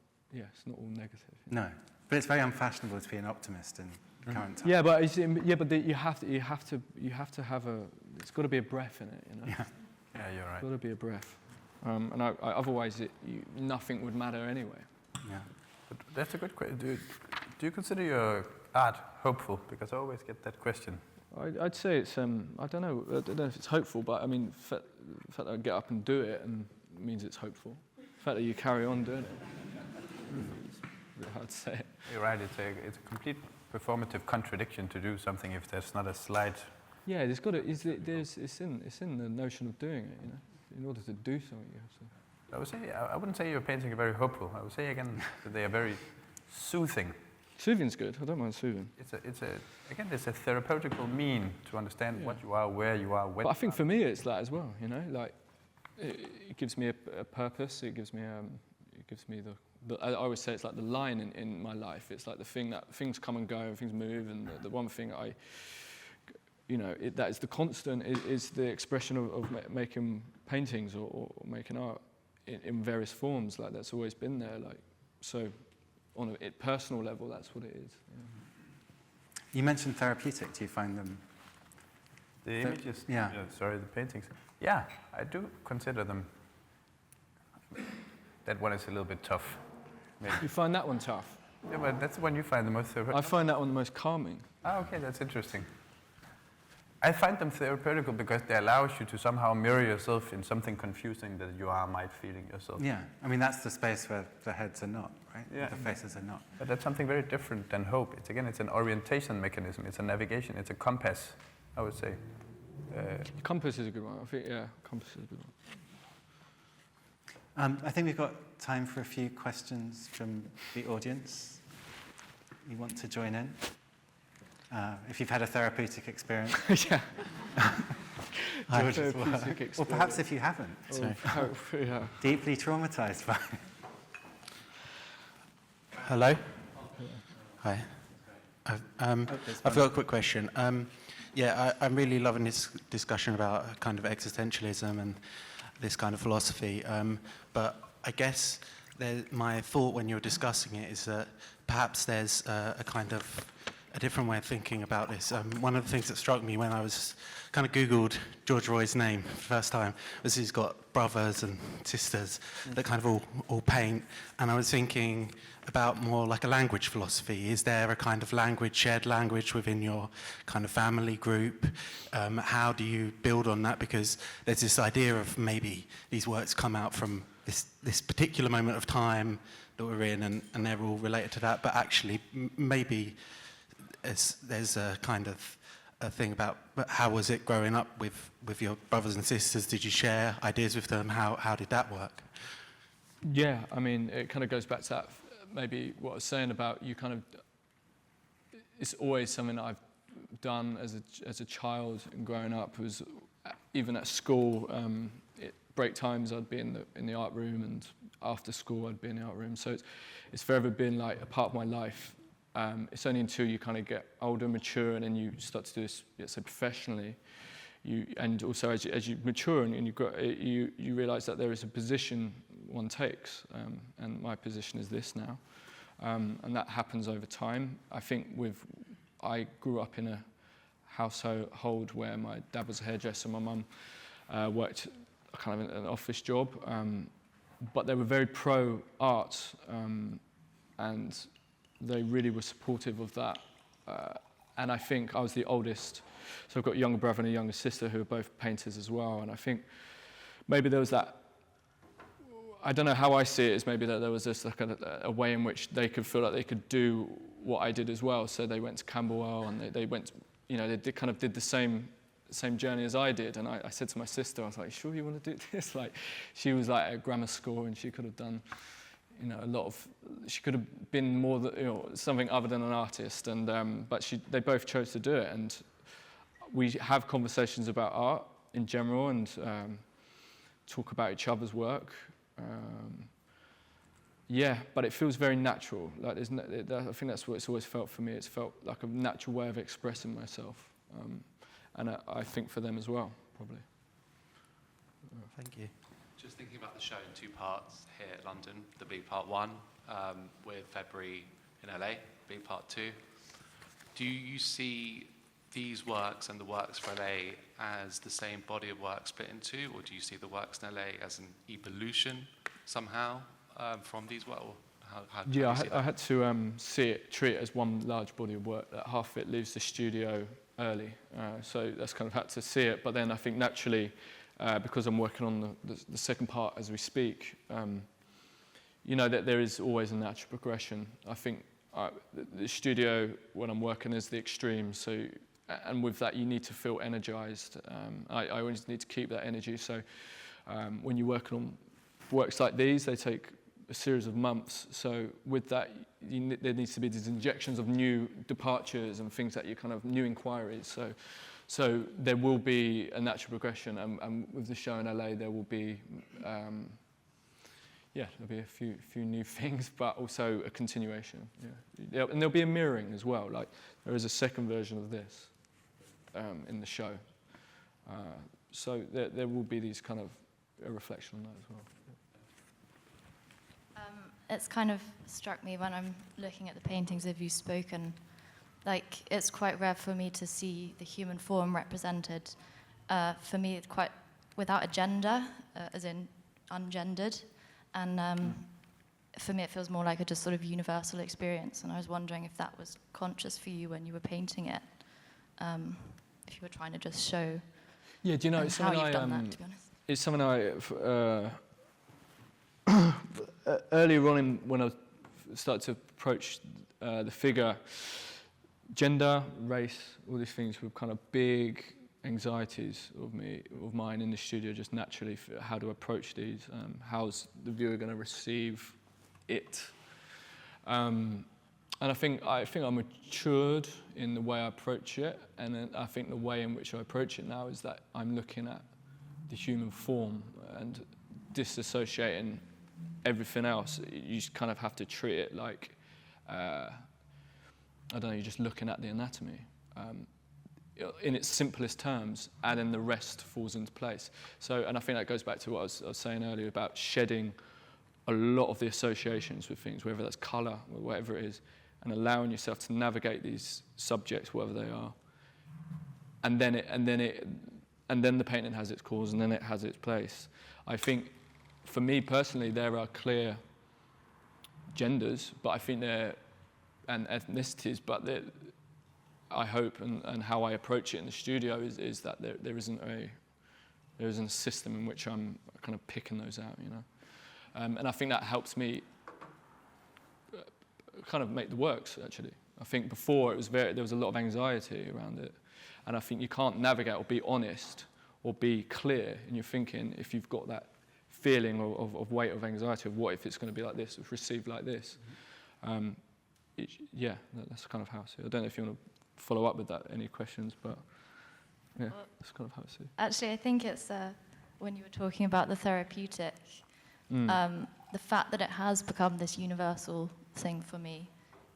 all negative. No, but it's very unfashionable to be an optimist in the current time. Yeah, but you have to have it's got to be a breath in it, Yeah, you're right. It's got to be a breath, and otherwise nothing would matter anyway. Yeah. But that's a good question. Do you consider your art hopeful? Because I always get that question. I'd say it's I don't know if it's hopeful, but I mean, the fact that I get up and do it means it's hopeful. The fact that you carry on doing it, it's really hard to say. You're right. It's a complete performative contradiction to do something if there's not a slight. Yeah, it's in the notion of doing it. In order to do something, you have to. I wouldn't say your paintings are very hopeful. I would say again that they are very soothing. Soothing's good. I don't mind soothing. It's a therapeutical mean to understand what you are, where you are, when. But I think for me it's that as well. Like it gives me a purpose. It gives me I always say it's like the line in my life. It's like the thing that things come and go and things move, and the one thing that is the constant is the expression of making paintings or making art in various forms. Like that's always been there. Like so, on a personal level, that's what it is. Yeah. You mentioned therapeutic. Do you find them? The images? Yeah. Sorry, the paintings. Yeah, I do consider them. That one is a little bit tough. Maybe. You find that one tough? Yeah, but that's the one you find the most therapeutic. I find that one the most calming. Ah, okay, that's interesting. I find them therapeutical because they allow you to somehow mirror yourself in something confusing that you might feeling yourself. Yeah, I mean that's the space where the heads are not, right? Yeah. The faces are not. But that's something very different than hope. It's an orientation mechanism. It's a navigation. It's a compass, I would say. Compass is a good one. I think, yeah, compass is a good one. I think we've got time for a few questions from the audience. You want to join in? If you've had a therapeutic experience. Yeah. George as well. Or perhaps if you haven't. Yeah. Deeply traumatized by it. Hello? Hi. I've got a quick question. I'm really loving this discussion about kind of existentialism and this kind of philosophy. But I guess my thought when you're discussing it is that perhaps there's a kind of a different way of thinking about this. One of the things that struck me when I was kind of Googled George Rouy's name for the first time was he's got brothers and sisters that kind of all paint. And I was thinking about more like a language philosophy. Is there a kind of language, shared language within your kind of family group? How do you build on that? Because there's this idea of maybe these works come out from this particular moment of time that we're in and they're all related to that, but actually maybe there's a kind of a thing about how was it growing up with your brothers and sisters? Did you share ideas with them? How did that work? Yeah, I mean, it kind of goes back to that, maybe what I was saying about you kind of, it's always something that I've done as a child and growing up. Was even at school, break times I'd be in the art room, and after school I'd be in the art room. So it's forever been like a part of my life. It's only until you kind of get older, mature, and then you start to do this, let's say, professionally. And also as you mature and you realise that there is a position one takes, and my position is this now, and that happens over time. I think I grew up in a household where my dad was a hairdresser, my mum worked kind of an office job, but they were very pro art, and they really were supportive of that. And I think I was the oldest, so I've got a younger brother and a younger sister who are both painters as well. And I think maybe there was that, I don't know how I see it, is maybe that there was this like a way in which they could feel like they could do what I did as well. So they went to Camberwell and they went, they did the same journey as I did. And I said to my sister, I was like, sure you want to do this? Like, she was like at grammar school and she could have done, she could have been more something other than an artist, and but they both chose to do it, and we have conversations about art in general and talk about each other's work. But it feels very natural. Like I think that's what it's always felt for me. It's felt like a natural way of expressing myself, and I think for them as well, probably. Thank you. Just thinking about the show in two parts here at London, the big part one with February in LA, big part two. Do you see these works and the works for LA as the same body of work split into, or do you see the works in LA as an evolution somehow from these works? I had to treat it as one large body of work, that half of it leaves the studio early. So that's kind of had to see it, but then I think naturally, because I'm working on the second part as we speak, that there is always a natural progression. I think the studio, when I'm working, is the extreme. So, and with that, you need to feel energized. I always need to keep that energy. So, when you're working on works like these, they take a series of months. So, with that, there needs to be these injections of new departures and things that you kind of new inquiries. So there will be a natural progression, and with the show in LA, there will be, yeah, there'll be a few new things, but also a continuation. Yeah, and there'll be a mirroring as well. Like there is a second version of this in the show, so there will be these kind of a reflection on that as well. It's kind of struck me when I'm looking at the paintings of you spoken, like it's quite rare for me to see the human form represented. For me, it's quite without a gender, as in ungendered, and for me it feels more like a just sort of universal experience. And I was wondering if that was conscious for you when you were painting it, if you were trying to just show. Yeah, do you know it's how something you've done that, to be honest. It's something I. Earlier on when I started to approach the figure, gender, race, all these things were kind of big anxieties of mine in the studio, just naturally, for how to approach these, how's the viewer going to receive it. And I think I matured in the way I approach it, and then I think the way in which I approach it now is that I'm looking at the human form and disassociating everything else. You just kind of have to treat it like, I don't know, you're just looking at the anatomy. In its simplest terms, and then the rest falls into place. So, and I think that goes back to what I was saying earlier about shedding a lot of the associations with things, whether that's colour or whatever it is, and allowing yourself to navigate these subjects, whatever they are. And then the painting has its cause, and then it has its place. I think, for me personally, there are clear genders, but I think and ethnicities, but I hope, and how I approach it in the studio is that there isn't a system in which I'm kind of picking those out, you know. And I think that helps me kind of make the works, actually. I think before there was a lot of anxiety around it, and I think you can't navigate or be honest or be clear in your thinking if you've got that feeling of weight of anxiety of what if it's going to be like this, if received like this. That's kind of how I see it. I don't know if you want to follow up with that, any questions, but yeah, that's kind of how I see it. Actually, I think it's when you were talking about the therapeutic, the fact that it has become this universal thing for me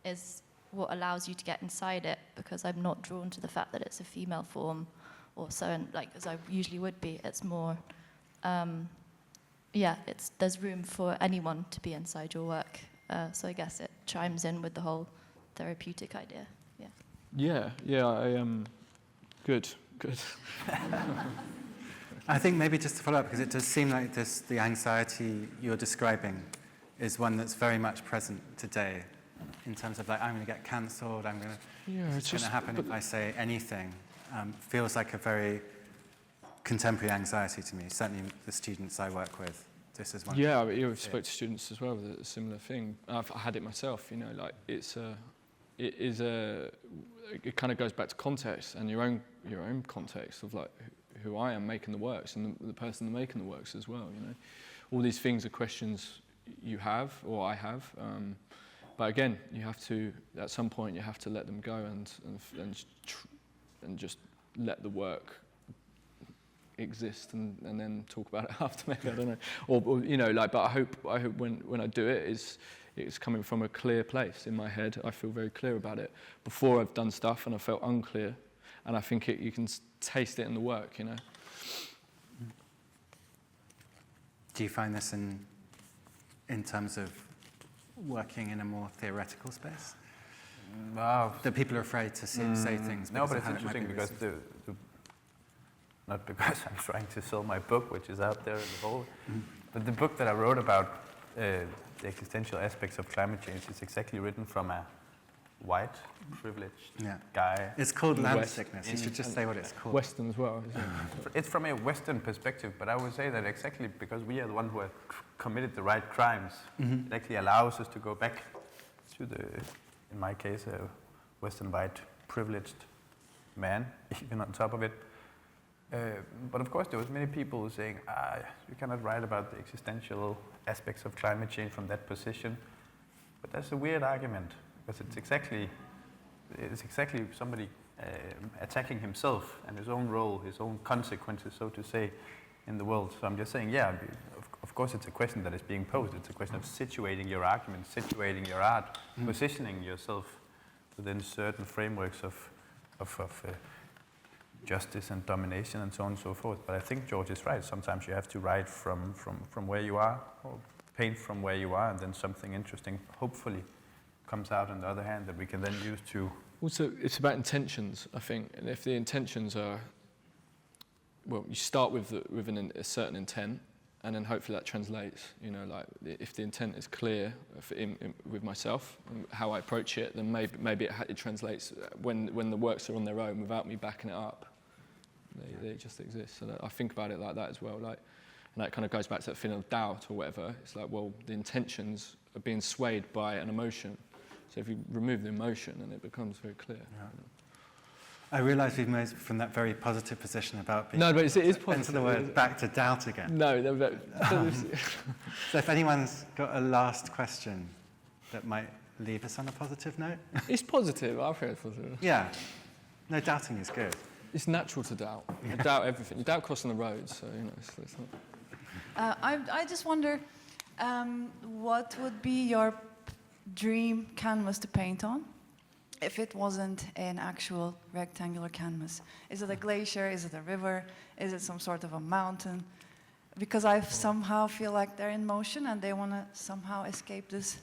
is what allows you to get inside it, because I'm not drawn to the fact that it's a female form or so, and like as I usually would be. It's more, there's room for anyone to be inside your work. So I guess it chimes in with the whole therapeutic idea. Yeah, I am good. I think maybe just to follow up, because it does seem like the anxiety you're describing is one that's very much present today, in terms of like, I'm going to get cancelled, it's going to happen if I say anything. Feels like a very contemporary anxiety to me, certainly the students I work with. This is one. Yeah, I've spoke to students as well with a similar thing. I've had it myself, you know, like it kind of goes back to context and your own context of like who I am making the works and the person making the works as well, you know. All these things are questions you have or I have, but again, you have to, at some point you have to let them go and just let the work exist and then talk about it after, maybe, I don't know, or you know, like, but I hope when I do it it's coming from a clear place in my head. I feel very clear about it. Before I've done stuff and I felt unclear, and I think you can taste it in the work, you know. Do you find this in terms of working in a more theoretical space? That people are afraid to say things. No, but it's interesting because not because I'm trying to sell my book, which is out there in the hall, but the book that I wrote about the existential aspects of climate change is exactly written from a white, privileged guy. It's called land sickness. You should just say what it's called. Western as well, isn't it? It's from a Western perspective, but I would say that exactly because we are the ones who have committed the right crimes, it actually allows us to go back to in my case, a Western white privileged man, even on top of it. But of course, there was many people saying, you cannot write about the existential aspects of climate change from that position. But that's a weird argument, because it's exactly somebody attacking himself and his own role, his own consequences, so to say, in the world. So I'm just saying, of course, it's a question that is being posed. It's a question of situating your argument, situating your art, positioning yourself within certain frameworks of justice and domination and so on and so forth. But I think George is right. Sometimes you have to write from where you are, or paint from where you are, and then something interesting hopefully comes out on the other hand that we can then use to... Also, it's about intentions, I think. And if the intentions are... Well, you start with a certain intent, and then hopefully that translates. You know, like if the intent is clear with myself and how I approach it, then maybe it translates when the works are on their own without me backing it up. They just exist. So I think about it like that as well. Like, and that kind of goes back to that feeling of doubt or whatever. It's like, well, the intentions are being swayed by an emotion. So if you remove the emotion, then it becomes very clear. Yeah. I realise we've moved from that very positive position about being... No, but it is positive. Into the word back to doubt again. No. So if anyone's got a last question that might leave us on a positive note? It's positive. I feel it's positive. Yeah. No, doubting is good. It's natural to doubt. You doubt everything. You doubt crossing the road, so, you know, it's not... I just wonder, what would be your dream canvas to paint on? If it wasn't an actual rectangular canvas? Is it a glacier? Is it a river? Is it some sort of a mountain? Because I somehow feel like they're in motion and they want to somehow escape this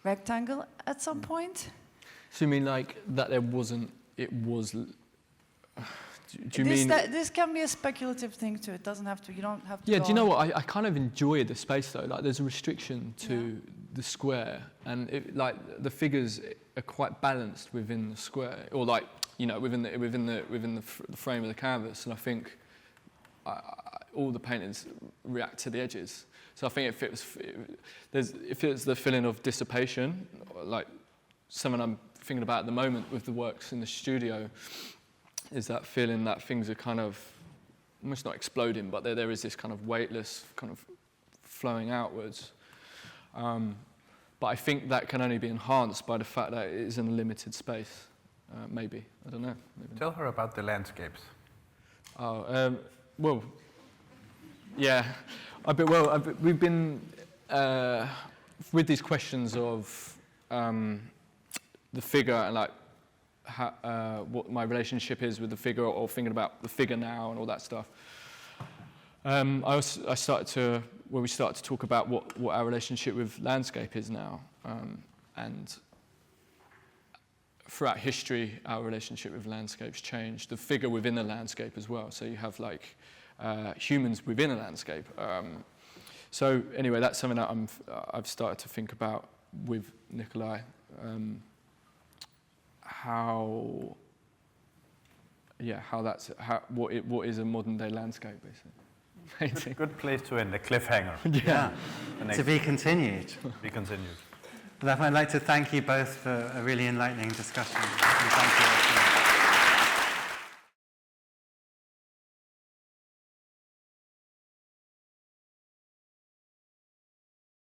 rectangle at some point. So you mean like that there wasn't, it was... Do you mean... This can be a speculative thing too. It doesn't have to, you don't have to... Yeah, do you know what? I kind of enjoy the space though. Like there's a restriction to the square, and like the figures are quite balanced within the square, or like, you know, within the frame of the canvas. And I think all the paintings react to the edges. So I think if it's the feeling of dissipation, like something I'm thinking about at the moment with the works in the studio, is that feeling that things are kind of almost not exploding, but there is this kind of weightless kind of flowing outwards. But I think that can only be enhanced by the fact that it is in a limited space. Maybe, I don't know. Maybe. Tell her about the landscapes. Well, yeah. We've been with these questions of the figure and like what my relationship is with the figure, or thinking about the figure now and all that stuff. We started to talk about what our relationship with landscape is now, and throughout history, our relationship with landscapes changed. The figure within the landscape as well. So you have like humans within a landscape. So anyway, that's something that I've started to think about with Nikolaj. What is a modern day landscape, basically. Good place to end, a cliffhanger. Yeah. To be continued. Be continued. Well, I'd like to thank you both for a really enlightening discussion. And thank you.